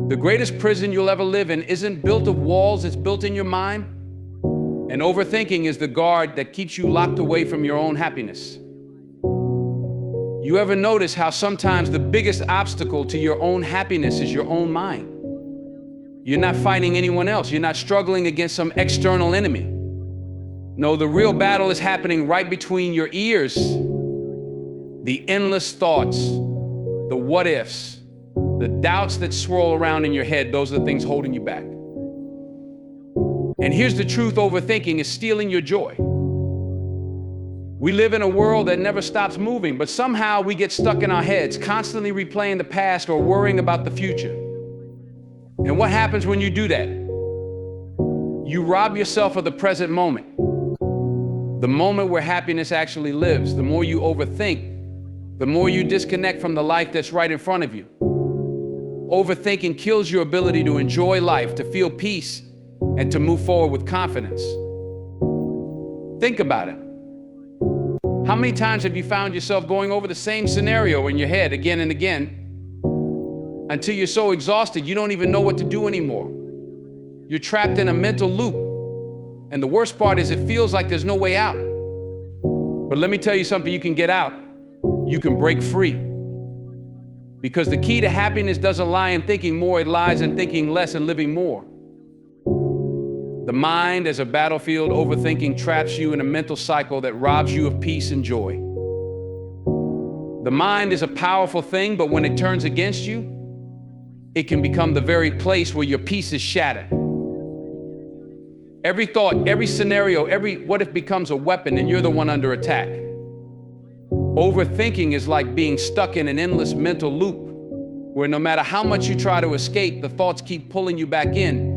The greatest prison you'll ever live in isn't built of walls, it's built in your mind. And overthinking is the guard that keeps you locked away from your own happiness. You ever notice how sometimes the biggest obstacle to your own happiness is your own mind? You're not fighting anyone else. You're not struggling against some external enemy. No, the real battle is happening right between your ears. The endless thoughts, the what ifs, the doubts that swirl around in your head, those are the things holding you back. And here's the truth: overthinking is stealing your joy. We live in a world that never stops moving, but somehow we get stuck in our heads, constantly replaying the past or worrying about the future. And what happens when you do that? You rob yourself of the present moment, the moment where happiness actually lives. The more you overthink, the more you disconnect from the life that's right in front of you. Overthinking kills your ability to enjoy life, to feel peace, and to move forward with confidence. Think about it. How many times have you found yourself going over the same scenario in your head again and again until you're so exhausted you don't even know what to do anymore? You're trapped in a mental loop. And the worst part is it feels like there's no way out. But let me tell you something: you can get out. You can break free. Because the key to happiness doesn't lie in thinking more, it lies in thinking less and living more. The mind as a battlefield, overthinking traps you in a mental cycle that robs you of peace and joy. The mind is a powerful thing, but when it turns against you, it can become the very place where your peace is shattered. Every thought, every scenario, every what if becomes a weapon and you're the one under attack. Overthinking is like being stuck in an endless mental loop where no matter how much you try to escape, the thoughts keep pulling you back in.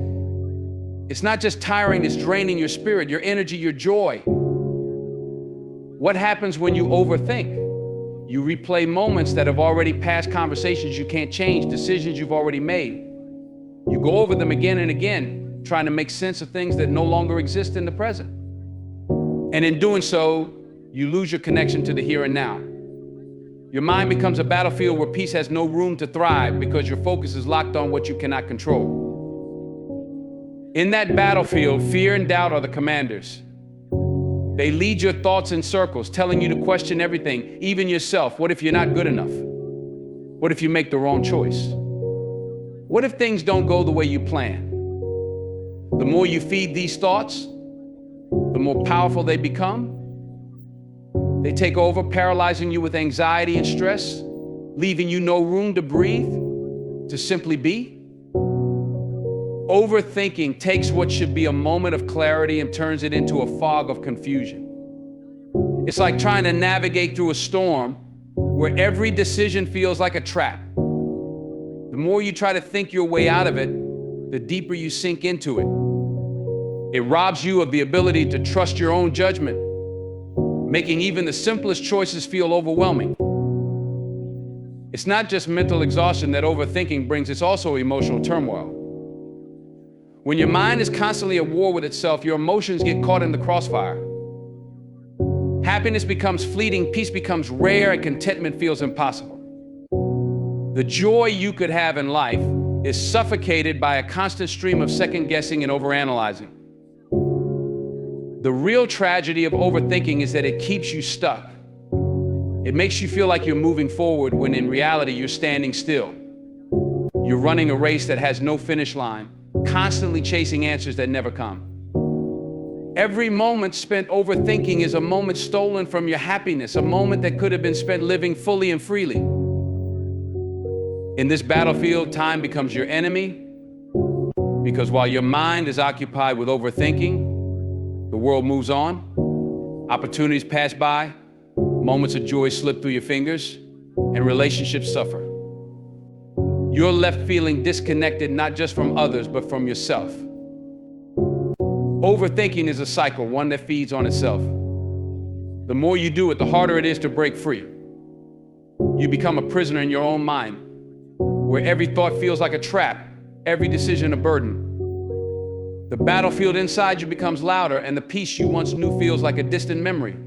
It's not just tiring, it's draining your spirit, your energy, your joy. What happens when you overthink? You replay moments that have already passed, conversations you can't change, decisions you've already made. You go over them again and again, trying to make sense of things that no longer exist in the present. And in doing so, you lose your connection to the here and now. Your mind becomes a battlefield where peace has no room to thrive because your focus is locked on what you cannot control. In that battlefield, fear and doubt are the commanders. They lead your thoughts in circles, telling you to question everything, even yourself. What if you're not good enough? What if you make the wrong choice? What if things don't go the way you plan? The more you feed these thoughts, the more powerful they become. They take over, paralyzing you with anxiety and stress, leaving you no room to breathe, to simply be. Overthinking takes what should be a moment of clarity and turns it into a fog of confusion. It's like trying to navigate through a storm where every decision feels like a trap. The more you try to think your way out of it, the deeper you sink into it. It robs you of the ability to trust your own judgment, making even the simplest choices feel overwhelming. It's not just mental exhaustion that overthinking brings, it's also emotional turmoil. When your mind is constantly at war with itself, your emotions get caught in the crossfire. Happiness becomes fleeting, peace becomes rare, and contentment feels impossible. The joy you could have in life is suffocated by a constant stream of second guessing and overanalyzing. The real tragedy of overthinking is that it keeps you stuck. It makes you feel like you're moving forward when in reality you're standing still. You're running a race that has no finish line, constantly chasing answers that never come. Every moment spent overthinking is a moment stolen from your happiness, a moment that could have been spent living fully and freely. In this battlefield, time becomes your enemy, because while your mind is occupied with overthinking, the world moves on, opportunities pass by, moments of joy slip through your fingers, and relationships suffer. You're left feeling disconnected not just from others, but from yourself. Overthinking is a cycle, one that feeds on itself. The more you do it, the harder it is to break free. You become a prisoner in your own mind, where every thought feels like a trap, every decision a burden. The battlefield inside you becomes louder, and the peace you once knew feels like a distant memory.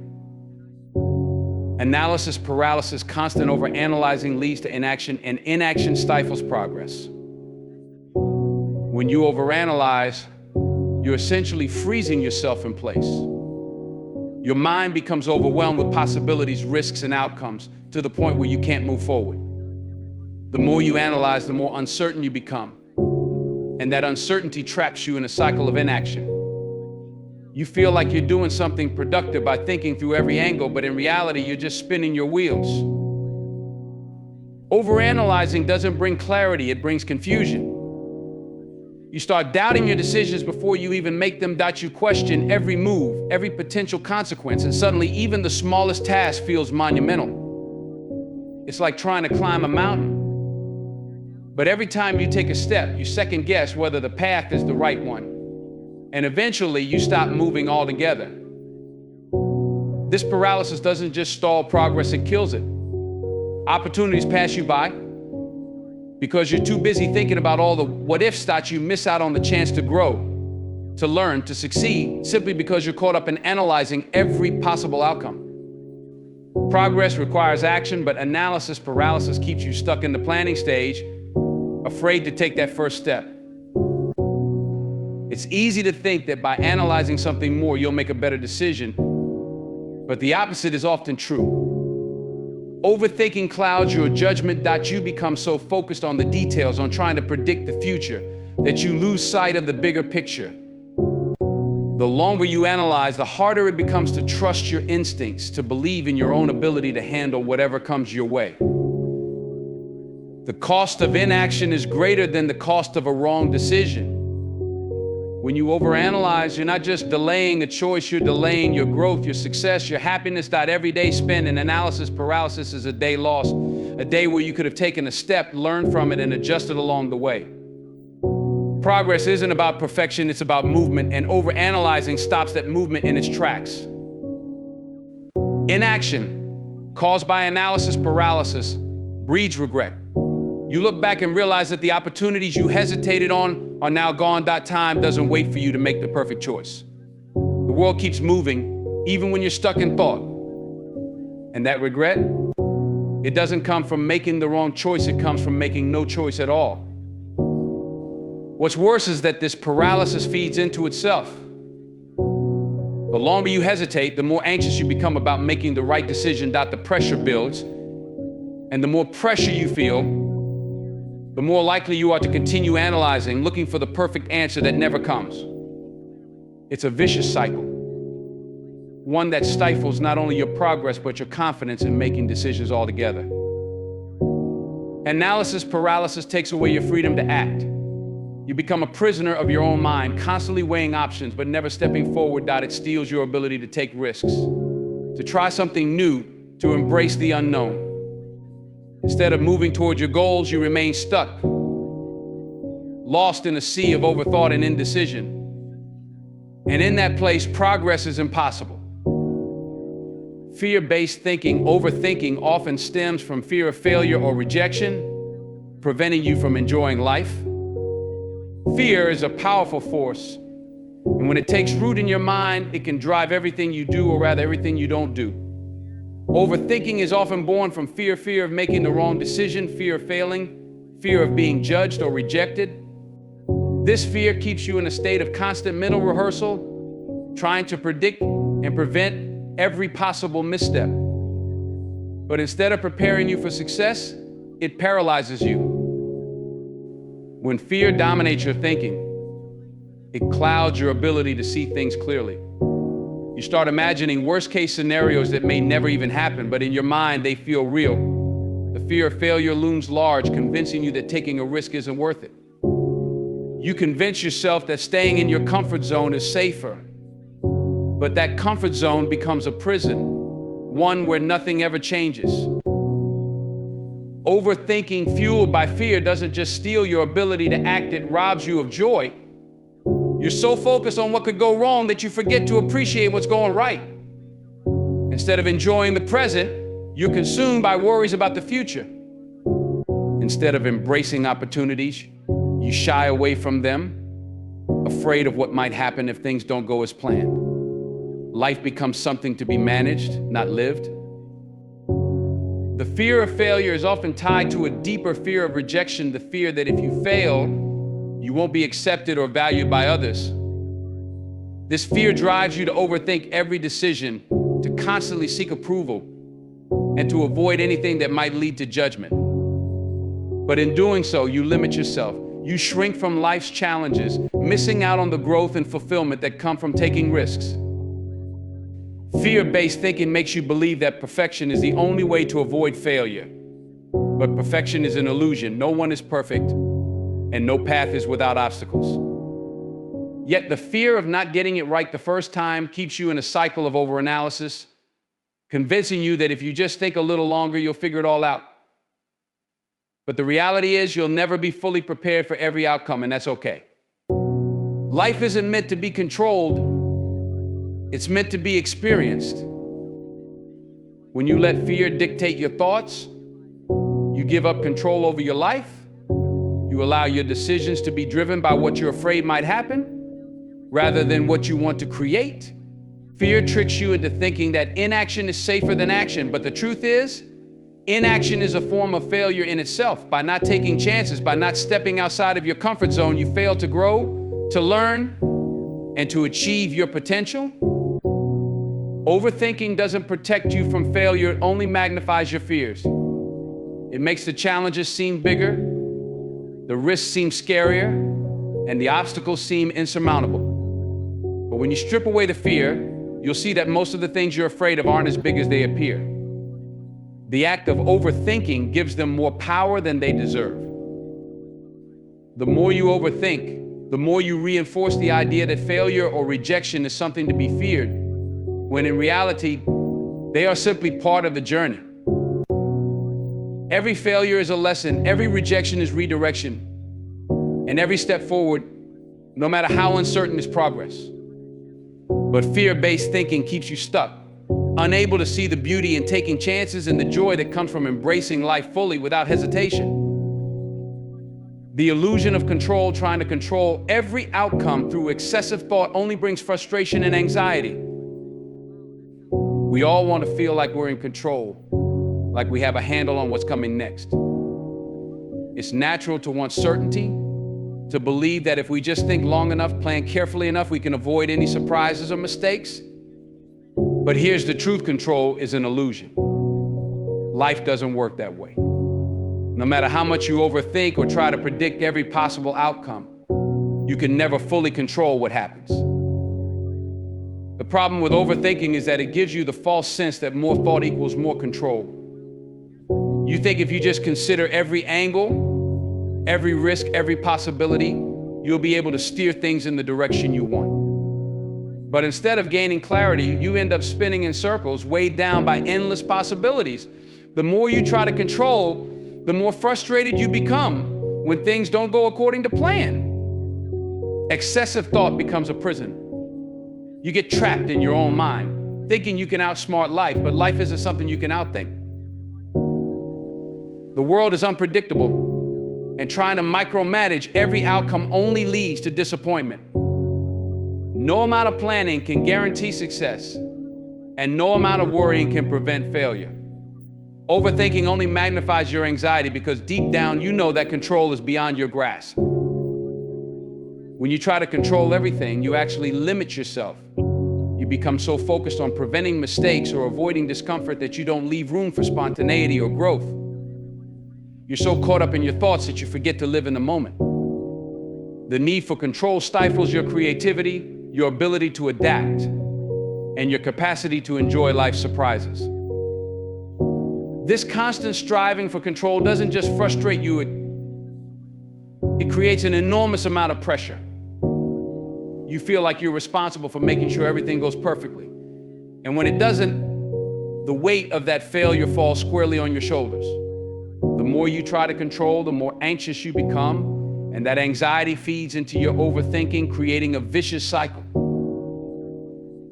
Analysis paralysis, constant overanalyzing leads to inaction, and inaction stifles progress. When you overanalyze, you're essentially freezing yourself in place. Your mind becomes overwhelmed with possibilities, risks, and outcomes to the point where you can't move forward. The more you analyze, the more uncertain you become. And that uncertainty traps you in a cycle of inaction. You feel like you're doing something productive by thinking through every angle, but in reality, you're just spinning your wheels. Overanalyzing doesn't bring clarity, it brings confusion. You start doubting your decisions before you even make them. You question every move, every potential consequence, and suddenly even the smallest task feels monumental. It's like trying to climb a mountain. But every time you take a step, you second guess whether the path is the right one. And eventually you stop moving altogether. This paralysis doesn't just stall progress, it kills it. Opportunities pass you by because you're too busy thinking about all the what ifs that you miss out on the chance to grow, to learn, to succeed, simply because you're caught up in analyzing every possible outcome. Progress requires action, but analysis paralysis keeps you stuck in the planning stage, afraid to take that first step. It's easy to think that by analyzing something more, you'll make a better decision, but the opposite is often true. Overthinking clouds your judgment. You become so focused on the details, on trying to predict the future, that you lose sight of the bigger picture. The longer you analyze, the harder it becomes to trust your instincts, to believe in your own ability to handle whatever comes your way. The cost of inaction is greater than the cost of a wrong decision. When you overanalyze, you're not just delaying a choice, you're delaying your growth, your success, your happiness. Every day spent in analysis paralysis is a day lost, a day where you could have taken a step, learned from it, and adjusted along the way. Progress isn't about perfection, it's about movement, and overanalyzing stops that movement in its tracks. Inaction, caused by analysis paralysis, breeds regret. You look back and realize that the opportunities you hesitated on are now gone. Time doesn't wait for you to make the perfect choice. The world keeps moving, even when you're stuck in thought. And that regret, it doesn't come from making the wrong choice, it comes from making no choice at all. What's worse is that this paralysis feeds into itself. The longer you hesitate, the more anxious you become about making the right decision. The pressure builds, and the more pressure you feel, the more likely you are to continue analyzing, looking for the perfect answer that never comes. It's a vicious cycle, one that stifles not only your progress, but your confidence in making decisions altogether. Analysis paralysis takes away your freedom to act. You become a prisoner of your own mind, constantly weighing options, but never stepping forward. It steals your ability to take risks, to try something new, to embrace the unknown. Instead of moving toward your goals, you remain stuck, lost in a sea of overthought and indecision. And in that place, progress is impossible. Fear-based thinking, overthinking, often stems from fear of failure or rejection, preventing you from enjoying life. Fear is a powerful force, and when it takes root in your mind, it can drive everything you do, or rather everything you don't do. Overthinking is often born from fear of making the wrong decision, fear of failing, fear of being judged or rejected. This fear keeps you in a state of constant mental rehearsal, trying to predict and prevent every possible misstep. But instead of preparing you for success, it paralyzes you. When fear dominates your thinking, it clouds your ability to see things clearly. You start imagining worst-case scenarios that may never even happen, but in your mind, they feel real. The fear of failure looms large, convincing you that taking a risk isn't worth it. You convince yourself that staying in your comfort zone is safer, but that comfort zone becomes a prison, one where nothing ever changes. Overthinking fueled by fear doesn't just steal your ability to act, it robs you of joy. You're so focused on what could go wrong that you forget to appreciate what's going right. Instead of enjoying the present, you're consumed by worries about the future. Instead of embracing opportunities, you shy away from them, afraid of what might happen if things don't go as planned. Life becomes something to be managed, not lived. The fear of failure is often tied to a deeper fear of rejection, the fear that if you fail, You won't be accepted or valued by others. This fear drives you to overthink every decision, to constantly seek approval, and to avoid anything that might lead to judgment. But in doing so, you limit yourself. You shrink from life's challenges, missing out on the growth and fulfillment that come from taking risks. Fear-based thinking makes you believe that perfection is the only way to avoid failure. But perfection is an illusion. No one is perfect, and no path is without obstacles. Yet the fear of not getting it right the first time keeps you in a cycle of overanalysis, convincing you that if you just think a little longer, you'll figure it all out. But the reality is you'll never be fully prepared for every outcome, and that's okay. Life isn't meant to be controlled. It's meant to be experienced. When you let fear dictate your thoughts, you give up control over your life. You allow your decisions to be driven by what you're afraid might happen, rather than what you want to create. Fear tricks you into thinking that inaction is safer than action, but the truth is, inaction is a form of failure in itself. By not taking chances, by not stepping outside of your comfort zone, you fail to grow, to learn, and to achieve your potential. Overthinking doesn't protect you from failure, it only magnifies your fears. It makes the challenges seem bigger, the risks seem scarier, and the obstacles seem insurmountable. But when you strip away the fear, you'll see that most of the things you're afraid of aren't as big as they appear. The act of overthinking gives them more power than they deserve. The more you overthink, the more you reinforce the idea that failure or rejection is something to be feared, when in reality, they are simply part of the journey. Every failure is a lesson, every rejection is redirection, and every step forward, no matter how uncertain, is progress. But fear-based thinking keeps you stuck, unable to see the beauty in taking chances and the joy that comes from embracing life fully without hesitation. The illusion of control, trying to control every outcome through excessive thought, only brings frustration and anxiety. We all want to feel like we're in control, like we have a handle on what's coming next. It's natural to want certainty, to believe that if we just think long enough, plan carefully enough, we can avoid any surprises or mistakes. But here's the truth: control is an illusion. Life doesn't work that way. No matter how much you overthink or try to predict every possible outcome, you can never fully control what happens. The problem with overthinking is that it gives you the false sense that more thought equals more control. You think if you just consider every angle, every risk, every possibility, you'll be able to steer things in the direction you want. But instead of gaining clarity, you end up spinning in circles, weighed down by endless possibilities. The more you try to control, the more frustrated you become when things don't go according to plan. Excessive thought becomes a prison. You get trapped in your own mind, thinking you can outsmart life, but life isn't something you can outthink. The world is unpredictable, and trying to micromanage every outcome only leads to disappointment. No amount of planning can guarantee success, and no amount of worrying can prevent failure. Overthinking only magnifies your anxiety because deep down you know that control is beyond your grasp. When you try to control everything, you actually limit yourself. You become so focused on preventing mistakes or avoiding discomfort that you don't leave room for spontaneity or growth. You're so caught up in your thoughts that you forget to live in the moment. The need for control stifles your creativity, your ability to adapt, and your capacity to enjoy life's surprises. This constant striving for control doesn't just frustrate you, it creates an enormous amount of pressure. You feel like you're responsible for making sure everything goes perfectly. And when it doesn't, the weight of that failure falls squarely on your shoulders. The more you try to control, the more anxious you become, and that anxiety feeds into your overthinking, creating a vicious cycle.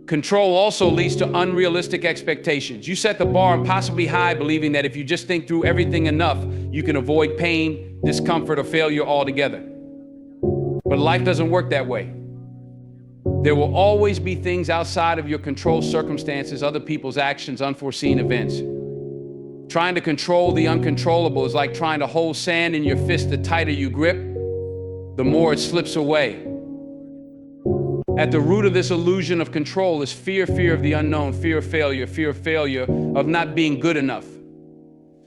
Control also leads to unrealistic expectations. You set the bar impossibly high, believing that if you just think through everything enough, you can avoid pain, discomfort, or failure altogether. But life doesn't work that way. There will always be things outside of your control: circumstances, other people's actions, unforeseen events. Trying to control the uncontrollable is like trying to hold sand in your fist. The tighter you grip, the more it slips away. At the root of this illusion of control is fear of the unknown, fear of failure, of not being good enough.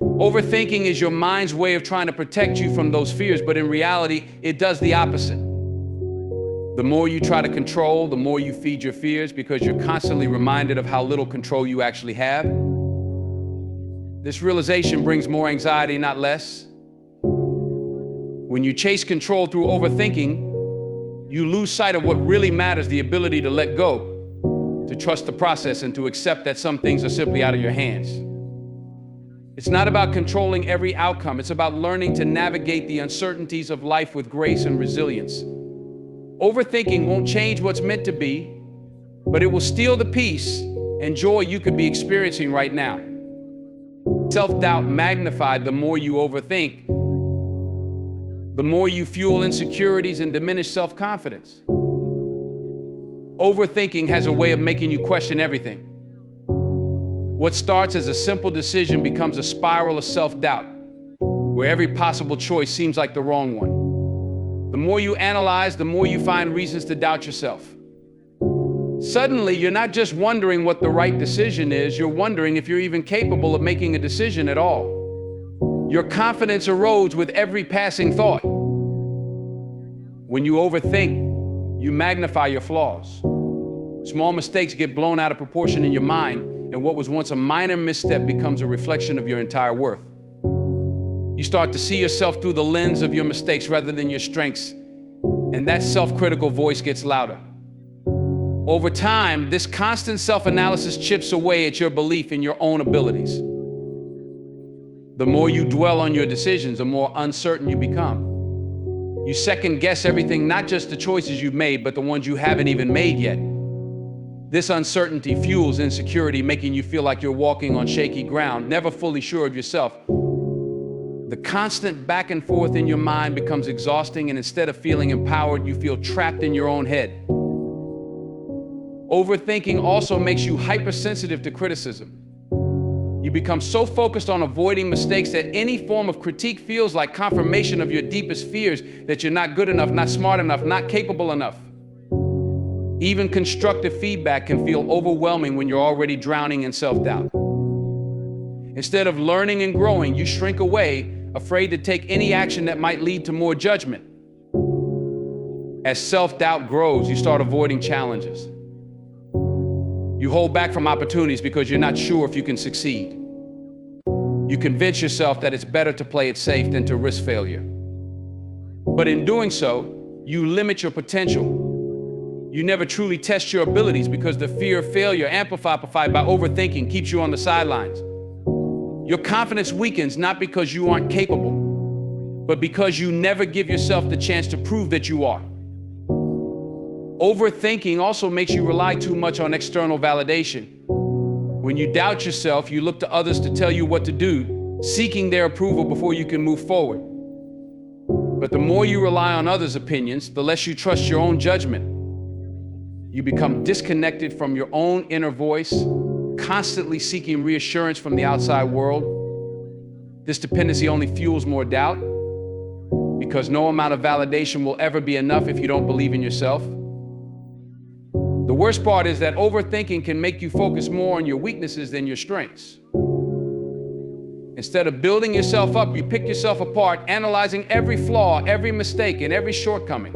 Overthinking is your mind's way of trying to protect you from those fears, but in reality, it does the opposite. The more you try to control, the more you feed your fears because you're constantly reminded of how little control you actually have. This realization brings more anxiety, not less. When you chase control through overthinking, you lose sight of what really matters, the ability to let go, to trust the process, and to accept that some things are simply out of your hands. It's not about controlling every outcome. It's about learning to navigate the uncertainties of life with grace and resilience. Overthinking won't change what's meant to be, but it will steal the peace and joy you could be experiencing right now. Self-doubt magnified. The more you overthink, the more you fuel insecurities and diminish self-confidence. Overthinking has a way of making you question everything. What starts as a simple decision becomes a spiral of self-doubt, where every possible choice seems like the wrong one. The more you analyze, the more you find reasons to doubt yourself. Suddenly, you're not just wondering what the right decision is, you're wondering if you're even capable of making a decision at all. Your confidence erodes with every passing thought. When you overthink, you magnify your flaws. Small mistakes get blown out of proportion in your mind, and what was once a minor misstep becomes a reflection of your entire worth. You start to see yourself through the lens of your mistakes rather than your strengths, and that self-critical voice gets louder. Over time, this constant self-analysis chips away at your belief in your own abilities. The more you dwell on your decisions, the more uncertain you become. You second-guess everything, not just the choices you've made, but the ones you haven't even made yet. This uncertainty fuels insecurity, making you feel like you're walking on shaky ground, never fully sure of yourself. The constant back and forth in your mind becomes exhausting, and instead of feeling empowered, you feel trapped in your own head. Overthinking also makes you hypersensitive to criticism. You become so focused on avoiding mistakes that any form of critique feels like confirmation of your deepest fears, that you're not good enough, not smart enough, not capable enough. Even constructive feedback can feel overwhelming when you're already drowning in self-doubt. Instead of learning and growing, you shrink away, afraid to take any action that might lead to more judgment. As self-doubt grows, you start avoiding challenges. You hold back from opportunities because you're not sure if you can succeed. You convince yourself that it's better to play it safe than to risk failure. But in doing so, you limit your potential. You never truly test your abilities because the fear of failure, amplified by overthinking, keeps you on the sidelines. Your confidence weakens not because you aren't capable, but because you never give yourself the chance to prove that you are. Overthinking also makes you rely too much on external validation. When you doubt yourself, you look to others to tell you what to do, seeking their approval before you can move forward. But the more you rely on others' opinions, the less you trust your own judgment. You become disconnected from your own inner voice, constantly seeking reassurance from the outside world. This dependency only fuels more doubt, because no amount of validation will ever be enough if you don't believe in yourself. The worst part is that overthinking can make you focus more on your weaknesses than your strengths. Instead of building yourself up, you pick yourself apart, analyzing every flaw, every mistake, and every shortcoming.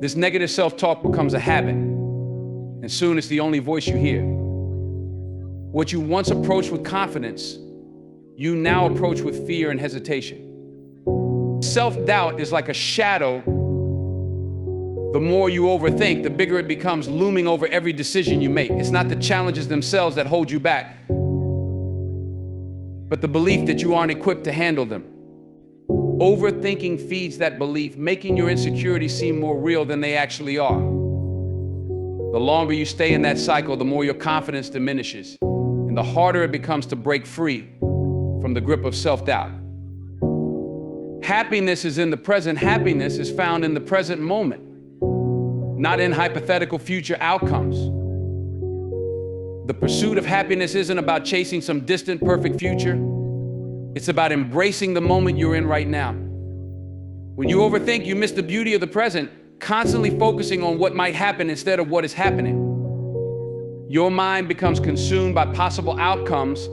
This negative self-talk becomes a habit, and soon it's the only voice you hear. What you once approached with confidence, you now approach with fear and hesitation. Self-doubt is like a shadow. The more you overthink, the bigger it becomes, looming over every decision you make. It's not the challenges themselves that hold you back, but the belief that you aren't equipped to handle them. Overthinking feeds that belief, making your insecurities seem more real than they actually are. The longer you stay in that cycle, the more your confidence diminishes, and the harder it becomes to break free from the grip of self-doubt. Happiness is in the present. Happiness is found in the present moment, not in hypothetical future outcomes. The pursuit of happiness isn't about chasing some distant, perfect future. It's about embracing the moment you're in right now. When you overthink, you miss the beauty of the present, constantly focusing on what might happen instead of what is happening. Your mind becomes consumed by possible outcomes,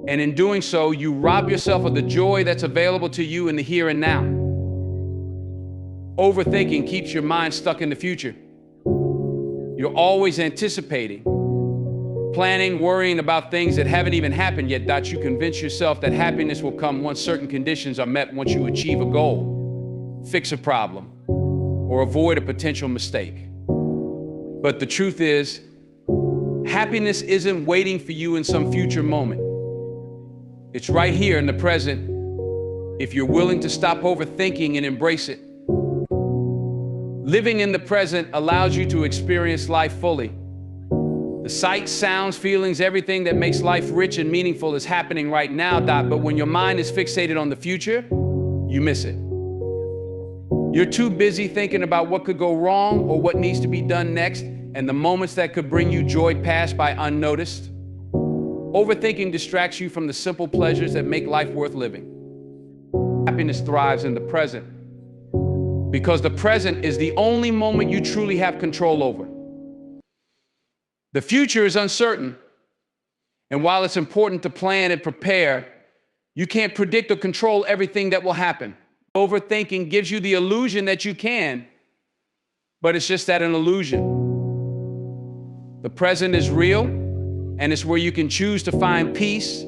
and in doing so, you rob yourself of the joy that's available to you in the here and now. Overthinking keeps your mind stuck in the future. You're always anticipating, planning, worrying about things that haven't even happened yet. You convince yourself that happiness will come once certain conditions are met, once you achieve a goal, fix a problem, or avoid a potential mistake. But the truth is, happiness isn't waiting for you in some future moment. It's right here in the present, if you're willing to stop overthinking and embrace it. Living in the present allows you to experience life fully. The sights, sounds, feelings, everything that makes life rich and meaningful is happening right now, But when your mind is fixated on the future, you miss it. You're too busy thinking about what could go wrong or what needs to be done next, and the moments that could bring you joy pass by unnoticed. Overthinking distracts you from the simple pleasures that make life worth living. Happiness thrives in the present, because the present is the only moment you truly have control over. The future is uncertain, and while it's important to plan and prepare, you can't predict or control everything that will happen. Overthinking gives you the illusion that you can, but it's just that, an illusion. The present is real, and it's where you can choose to find peace,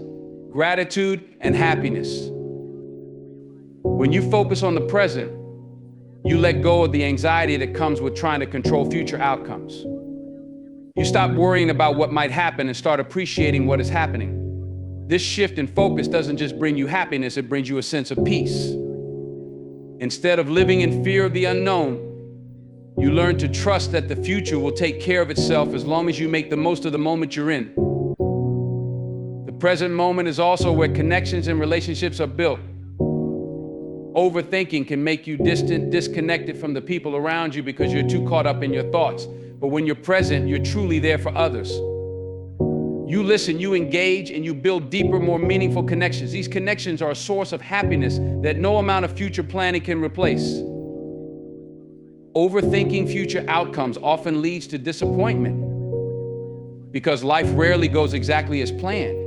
gratitude, and happiness. When you focus on the present, you let go of the anxiety that comes with trying to control future outcomes. You stop worrying about what might happen and start appreciating what is happening. This shift in focus doesn't just bring you happiness, it brings you a sense of peace. Instead of living in fear of the unknown, you learn to trust that the future will take care of itself as long as you make the most of the moment you're in. The present moment is also where connections and relationships are built. Overthinking can make you distant, disconnected from the people around you because you're too caught up in your thoughts. But when you're present, you're truly there for others. You listen, you engage, and you build deeper, more meaningful connections. These connections are a source of happiness that no amount of future planning can replace. Overthinking future outcomes often leads to disappointment because life rarely goes exactly as planned.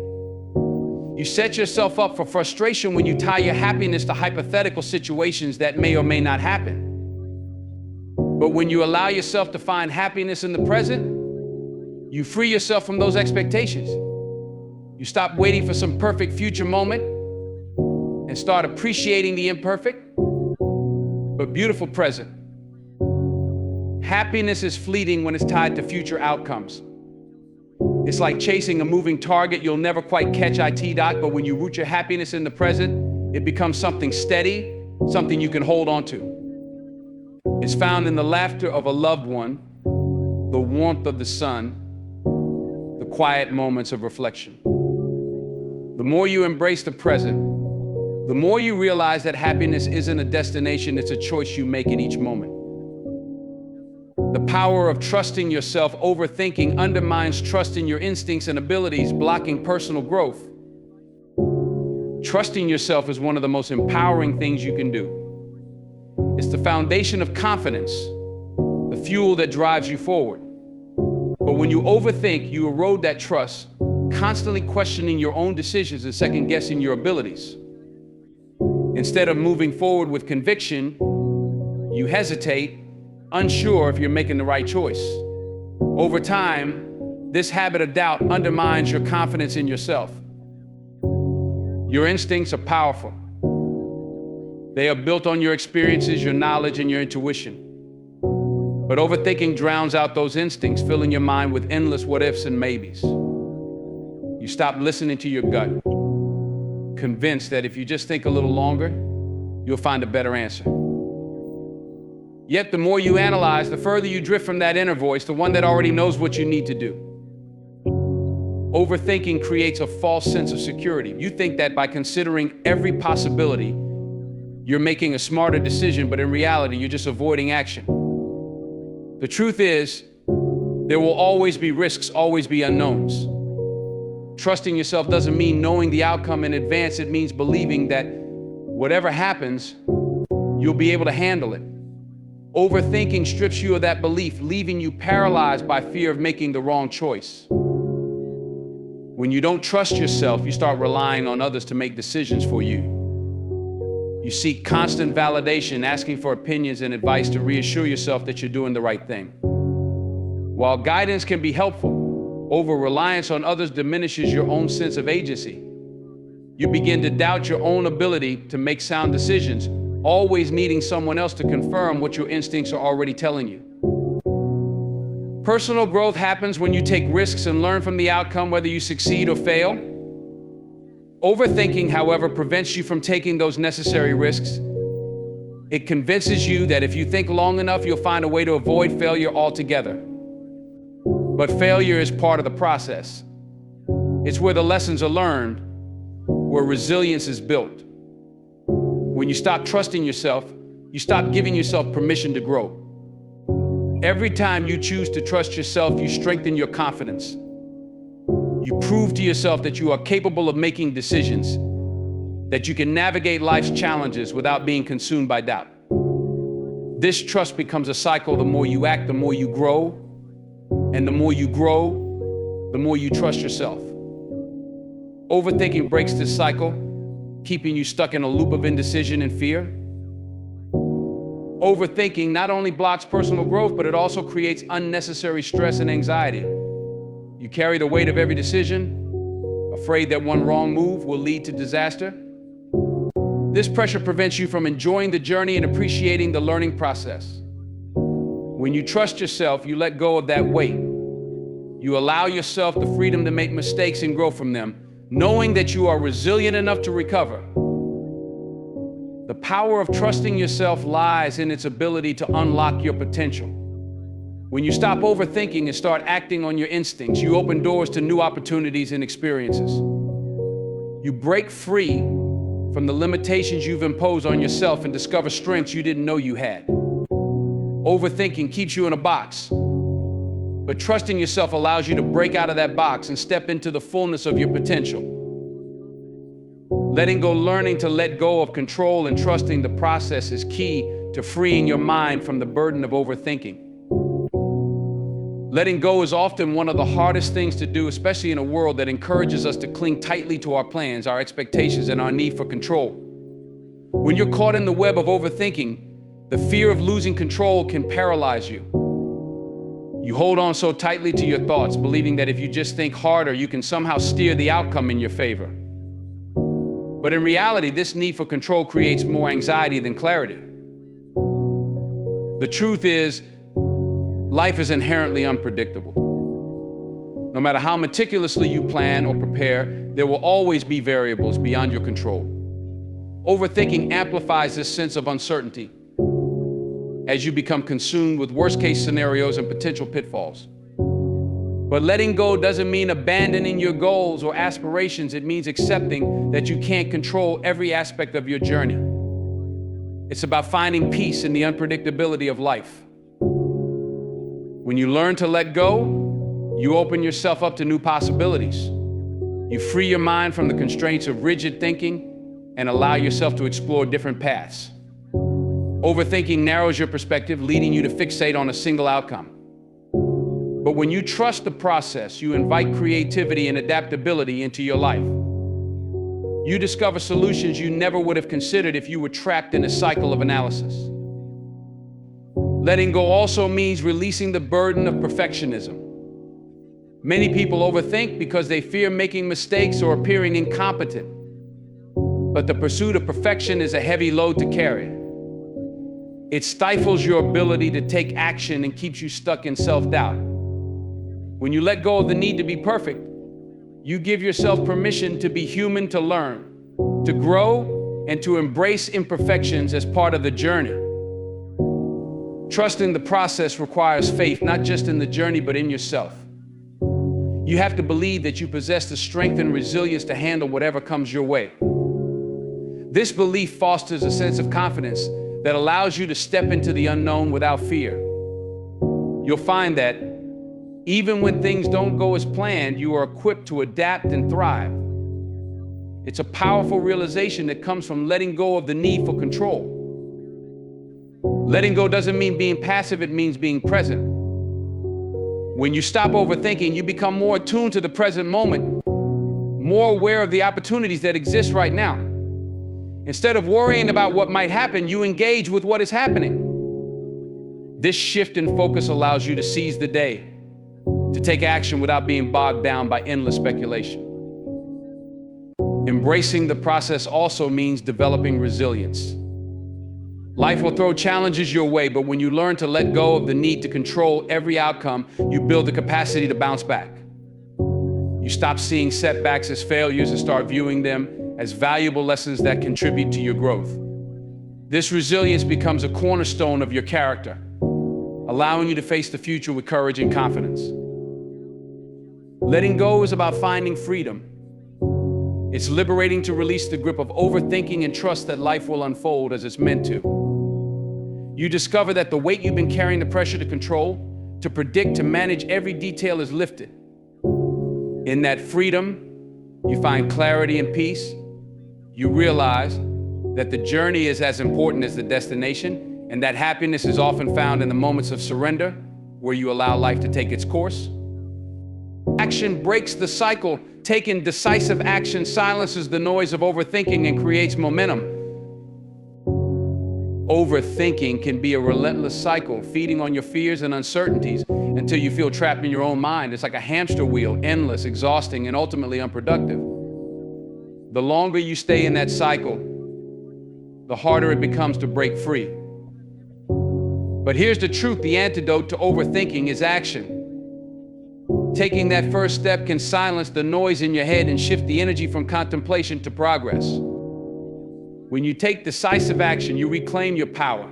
You set yourself up for frustration when you tie your happiness to hypothetical situations that may or may not happen. But when you allow yourself to find happiness in the present, you free yourself from those expectations. You stop waiting for some perfect future moment and start appreciating the imperfect but beautiful present. Happiness is fleeting when it's tied to future outcomes. It's like chasing a moving target you'll never quite catch, but when you root your happiness in the present, it becomes something steady, something you can hold on to. It's found in the laughter of a loved one, the warmth of the sun, the quiet moments of reflection. The more you embrace the present, the more you realize that happiness isn't a destination, it's a choice you make in each moment. The power of trusting yourself. Overthinking undermines trust in your instincts and abilities, blocking personal growth. Trusting yourself is one of the most empowering things you can do. It's the foundation of confidence, the fuel that drives you forward. But when you overthink, you erode that trust, constantly questioning your own decisions and second-guessing your abilities. Instead of moving forward with conviction, you hesitate, unsure if you're making the right choice. Over time, this habit of doubt undermines your confidence in yourself. Your instincts are powerful. They are built on your experiences, your knowledge, and your intuition. But overthinking drowns out those instincts, filling your mind with endless what-ifs and maybes. You stop listening to your gut, convinced that if you just think a little longer, you'll find a better answer. Yet the more you analyze, the further you drift from that inner voice, the one that already knows what you need to do. Overthinking creates a false sense of security. You think that by considering every possibility, you're making a smarter decision, but in reality, you're just avoiding action. The truth is, there will always be risks, always be unknowns. Trusting yourself doesn't mean knowing the outcome in advance. It means believing that whatever happens, you'll be able to handle it. Overthinking strips you of that belief, leaving you paralyzed by fear of making the wrong choice. When you don't trust yourself, you start relying on others to make decisions for you. You seek constant validation, asking for opinions and advice to reassure yourself that you're doing the right thing. While guidance can be helpful, over-reliance on others diminishes your own sense of agency. You begin to doubt your own ability to make sound decisions, always needing someone else to confirm what your instincts are already telling you. Personal growth happens when you take risks and learn from the outcome, whether you succeed or fail. Overthinking, however, prevents you from taking those necessary risks. It convinces you that if you think long enough, you'll find a way to avoid failure altogether. But failure is part of the process. It's where the lessons are learned, where resilience is built. When you stop trusting yourself, you stop giving yourself permission to grow. Every time you choose to trust yourself, you strengthen your confidence. You prove to yourself that you are capable of making decisions, that you can navigate life's challenges without being consumed by doubt. This trust becomes a cycle. The more you act, the more you grow. And the more you grow, the more you trust yourself. Overthinking breaks this cycle, keeping you stuck in a loop of indecision and fear. Overthinking not only blocks personal growth, but it also creates unnecessary stress and anxiety. You carry the weight of every decision, afraid that one wrong move will lead to disaster. This pressure prevents you from enjoying the journey and appreciating the learning process. When you trust yourself, you let go of that weight. You allow yourself the freedom to make mistakes and grow from them, knowing that you are resilient enough to recover. The power of trusting yourself lies in its ability to unlock your potential. When you stop overthinking and start acting on your instincts, you open doors to new opportunities and experiences. You break free from the limitations you've imposed on yourself and discover strengths you didn't know you had. Overthinking keeps you in a box, but trusting yourself allows you to break out of that box and step into the fullness of your potential. Letting go, learning to let go of control and trusting the process is key to freeing your mind from the burden of overthinking. Letting go is often one of the hardest things to do, especially in a world that encourages us to cling tightly to our plans, our expectations, and our need for control. When you're caught in the web of overthinking, the fear of losing control can paralyze you. You hold on so tightly to your thoughts, believing that if you just think harder, you can somehow steer the outcome in your favor. But in reality, this need for control creates more anxiety than clarity. The truth is, life is inherently unpredictable. No matter how meticulously you plan or prepare, there will always be variables beyond your control. Overthinking amplifies this sense of uncertainty as you become consumed with worst-case scenarios and potential pitfalls. But letting go doesn't mean abandoning your goals or aspirations. It means accepting that you can't control every aspect of your journey. It's about finding peace in the unpredictability of life. When you learn to let go, you open yourself up to new possibilities. You free your mind from the constraints of rigid thinking and allow yourself to explore different paths. Overthinking narrows your perspective, leading you to fixate on a single outcome. But when you trust the process, you invite creativity and adaptability into your life. You discover solutions you never would have considered if you were trapped in a cycle of analysis. Letting go also means releasing the burden of perfectionism. Many people overthink because they fear making mistakes or appearing incompetent. But the pursuit of perfection is a heavy load to carry. It stifles your ability to take action and keeps you stuck in self-doubt. When you let go of the need to be perfect, you give yourself permission to be human, to learn, to grow, and to embrace imperfections as part of the journey. Trusting the process requires faith, not just in the journey, but in yourself. You have to believe that you possess the strength and resilience to handle whatever comes your way. This belief fosters a sense of confidence that allows you to step into the unknown without fear. You'll find that even when things don't go as planned, you are equipped to adapt and thrive. It's a powerful realization that comes from letting go of the need for control. Letting go doesn't mean being passive, it means being present. When you stop overthinking, you become more attuned to the present moment, more aware of the opportunities that exist right now. Instead of worrying about what might happen, you engage with what is happening. This shift in focus allows you to seize the day, to take action without being bogged down by endless speculation. Embracing the process also means developing resilience. Life will throw challenges your way, but when you learn to let go of the need to control every outcome, you build the capacity to bounce back. You stop seeing setbacks as failures and start viewing them as valuable lessons that contribute to your growth. This resilience becomes a cornerstone of your character, allowing you to face the future with courage and confidence. Letting go is about finding freedom. It's liberating to release the grip of overthinking and trust that life will unfold as it's meant to. You discover that the weight you've been carrying, the pressure to control, to predict, to manage every detail is lifted. In that freedom, you find clarity and peace. You realize that the journey is as important as the destination, and that happiness is often found in the moments of surrender, where you allow life to take its course. Action breaks the cycle. Taking decisive action silences the noise of overthinking and creates momentum. Overthinking can be a relentless cycle, feeding on your fears and uncertainties until you feel trapped in your own mind. It's like a hamster wheel, endless, exhausting, and ultimately unproductive. The longer you stay in that cycle, the harder it becomes to break free. But here's the truth: the antidote to overthinking is action. Taking that first step can silence the noise in your head and shift the energy from contemplation to progress. When you take decisive action, you reclaim your power.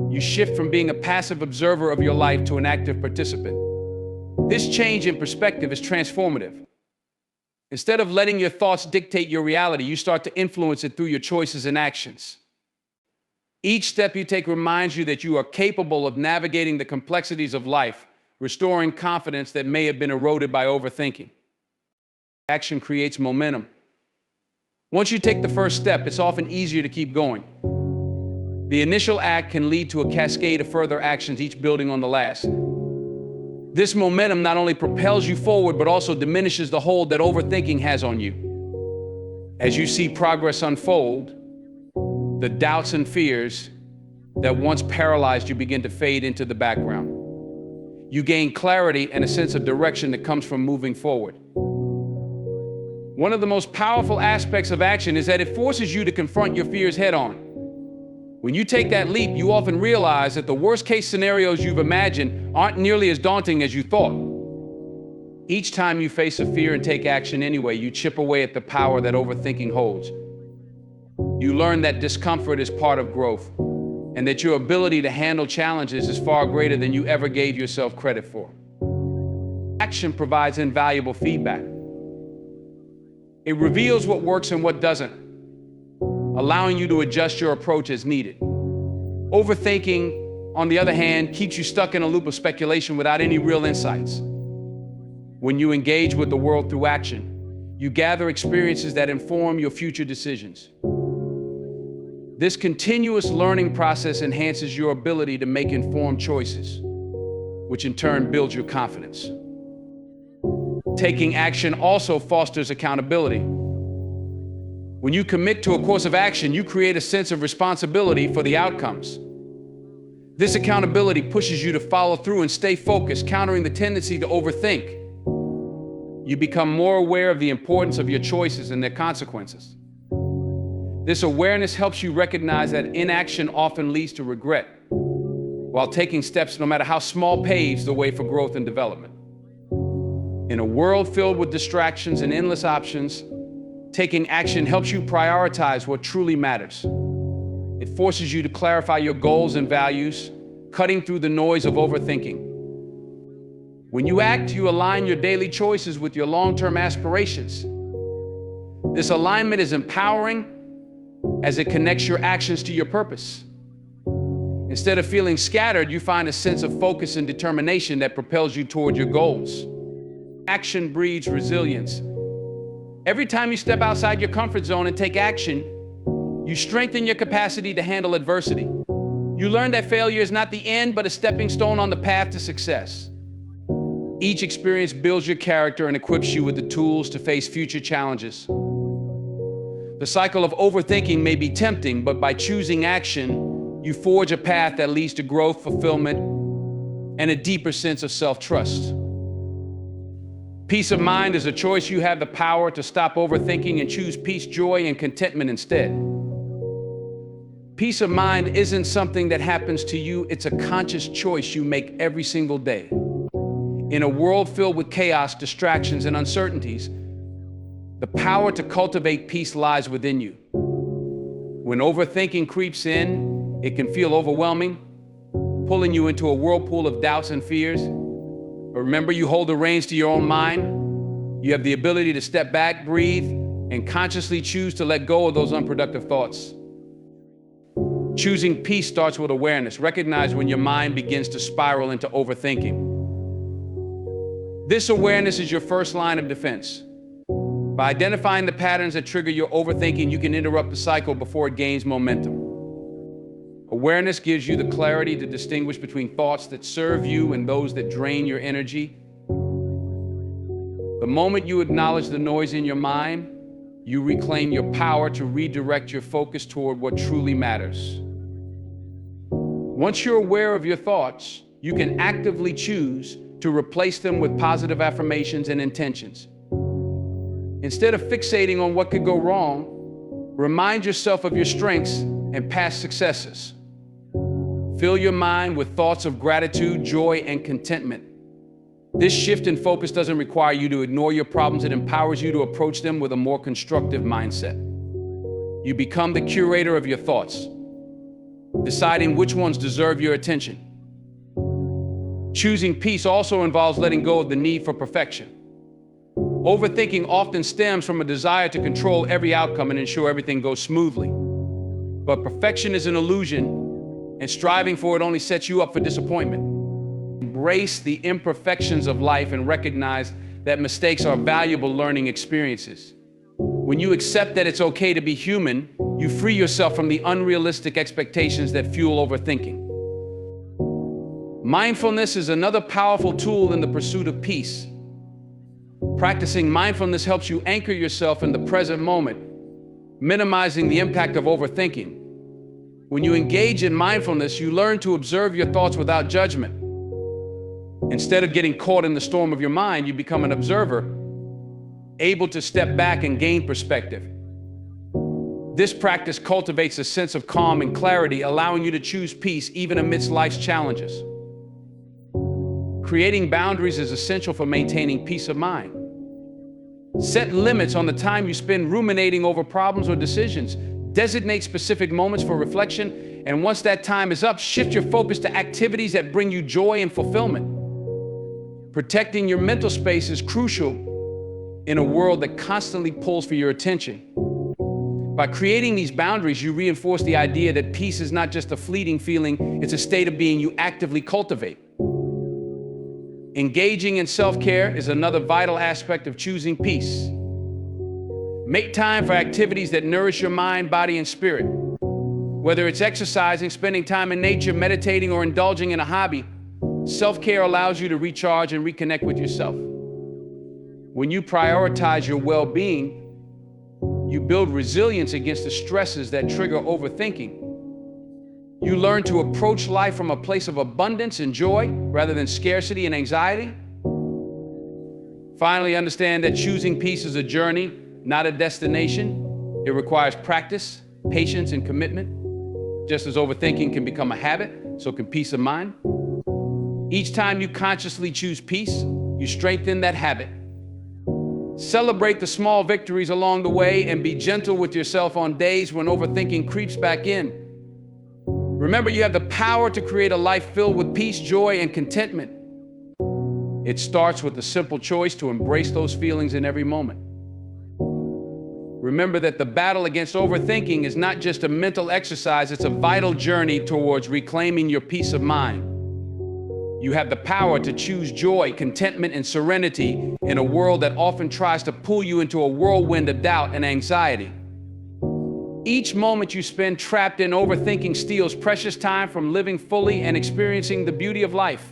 You shift from being a passive observer of your life to an active participant. This change in perspective is transformative. Instead of letting your thoughts dictate your reality, you start to influence it through your choices and actions. Each step you take reminds you that you are capable of navigating the complexities of life, restoring confidence that may have been eroded by overthinking. Action creates momentum. Once you take the first step, it's often easier to keep going. The initial act can lead to a cascade of further actions, each building on the last. This momentum not only propels you forward, but also diminishes the hold that overthinking has on you. As you see progress unfold, the doubts and fears that once paralyzed you begin to fade into the background. You gain clarity and a sense of direction that comes from moving forward. One of the most powerful aspects of action is that it forces you to confront your fears head on. When you take that leap, you often realize that the worst-case scenarios you've imagined aren't nearly as daunting as you thought. Each time you face a fear and take action anyway, you chip away at the power that overthinking holds. You learn that discomfort is part of growth, and that your ability to handle challenges is far greater than you ever gave yourself credit for. Action provides invaluable feedback. It reveals what works and what doesn't, allowing you to adjust your approach as needed. Overthinking, on the other hand, keeps you stuck in a loop of speculation without any real insights. When you engage with the world through action, you gather experiences that inform your future decisions. This continuous learning process enhances your ability to make informed choices, which in turn builds your confidence. Taking action also fosters accountability. When you commit to a course of action, you create a sense of responsibility for the outcomes. This accountability pushes you to follow through and stay focused, countering the tendency to overthink. You become more aware of the importance of your choices and their consequences. This awareness helps you recognize that inaction often leads to regret, while taking steps, no matter how small, paves the way for growth and development. In a world filled with distractions and endless options, taking action helps you prioritize what truly matters. It forces you to clarify your goals and values, cutting through the noise of overthinking. When you act, you align your daily choices with your long-term aspirations. This alignment is empowering as it connects your actions to your purpose. Instead of feeling scattered, you find a sense of focus and determination that propels you toward your goals. Action breeds resilience. Every time you step outside your comfort zone and take action, you strengthen your capacity to handle adversity. You learn that failure is not the end, but a stepping stone on the path to success. Each experience builds your character and equips you with the tools to face future challenges. The cycle of overthinking may be tempting, but by choosing action, you forge a path that leads to growth, fulfillment, and a deeper sense of self-trust. Peace of mind is a choice. You have the power to stop overthinking and choose peace, joy, and contentment instead. Peace of mind isn't something that happens to you, it's a conscious choice you make every single day. In a world filled with chaos, distractions, and uncertainties, the power to cultivate peace lies within you. When overthinking creeps in, it can feel overwhelming, pulling you into a whirlpool of doubts and fears. But remember, you hold the reins to your own mind. You have the ability to step back, breathe, and consciously choose to let go of those unproductive thoughts. Choosing peace starts with awareness. Recognize when your mind begins to spiral into overthinking. This awareness is your first line of defense. By identifying the patterns that trigger your overthinking, you can interrupt the cycle before it gains momentum. Awareness gives you the clarity to distinguish between thoughts that serve you and those that drain your energy. The moment you acknowledge the noise in your mind, you reclaim your power to redirect your focus toward what truly matters. Once you're aware of your thoughts, you can actively choose to replace them with positive affirmations and intentions. Instead of fixating on what could go wrong, remind yourself of your strengths and past successes. Fill your mind with thoughts of gratitude, joy, and contentment. This shift in focus doesn't require you to ignore your problems. It empowers you to approach them with a more constructive mindset. You become the curator of your thoughts, deciding which ones deserve your attention. Choosing peace also involves letting go of the need for perfection. Overthinking often stems from a desire to control every outcome and ensure everything goes smoothly. But perfection is an illusion, and striving for it only sets you up for disappointment. Embrace the imperfections of life and recognize that mistakes are valuable learning experiences. When you accept that it's okay to be human, you free yourself from the unrealistic expectations that fuel overthinking. Mindfulness is another powerful tool in the pursuit of peace. Practicing mindfulness helps you anchor yourself in the present moment, minimizing the impact of overthinking. When you engage in mindfulness, you learn to observe your thoughts without judgment. Instead of getting caught in the storm of your mind, you become an observer, able to step back and gain perspective. This practice cultivates a sense of calm and clarity, allowing you to choose peace even amidst life's challenges. Creating boundaries is essential for maintaining peace of mind. Set limits on the time you spend ruminating over problems or decisions. Designate specific moments for reflection, and once that time is up, shift your focus to activities that bring you joy and fulfillment. Protecting your mental space is crucial in a world that constantly pulls for your attention. By creating these boundaries, you reinforce the idea that peace is not just a fleeting feeling, it's a state of being you actively cultivate. Engaging in self-care is another vital aspect of choosing peace. Make time for activities that nourish your mind, body, and spirit. Whether it's exercising, spending time in nature, meditating, or indulging in a hobby, self-care allows you to recharge and reconnect with yourself. When you prioritize your well-being, you build resilience against the stresses that trigger overthinking. You learn to approach life from a place of abundance and joy rather than scarcity and anxiety. Finally, understand that choosing peace is a journey, not a destination. It requires practice, patience, and commitment. Just as overthinking can become a habit, so can peace of mind. Each time you consciously choose peace, you strengthen that habit. Celebrate the small victories along the way and be gentle with yourself on days when overthinking creeps back in. Remember, you have the power to create a life filled with peace, joy, and contentment. It starts with the simple choice to embrace those feelings in every moment. Remember that the battle against overthinking is not just a mental exercise, it's a vital journey towards reclaiming your peace of mind. You have the power to choose joy, contentment, and serenity in a world that often tries to pull you into a whirlwind of doubt and anxiety. Each moment you spend trapped in overthinking steals precious time from living fully and experiencing the beauty of life.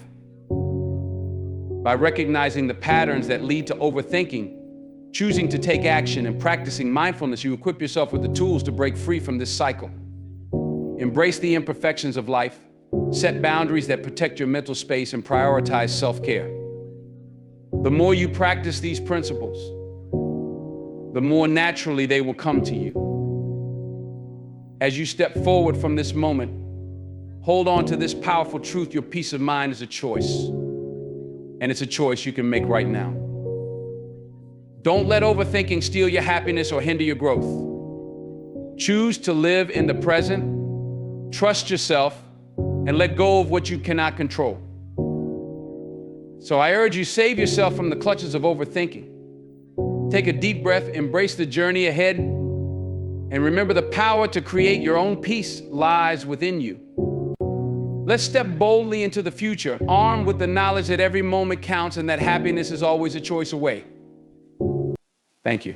By recognizing the patterns that lead to overthinking, choosing to take action, and practicing mindfulness, you equip yourself with the tools to break free from this cycle. Embrace the imperfections of life, set boundaries that protect your mental space, and prioritize self-care. The more you practice these principles, the more naturally they will come to you. As you step forward from this moment, hold on to this powerful truth: your peace of mind is a choice, and it's a choice you can make right now. Don't let overthinking steal your happiness or hinder your growth. Choose to live in the present, trust yourself, and let go of what you cannot control. So I urge you, save yourself from the clutches of overthinking. Take a deep breath, embrace the journey ahead, and remember the power to create your own peace lies within you. Let's step boldly into the future, armed with the knowledge that every moment counts and that happiness is always a choice away. Thank you.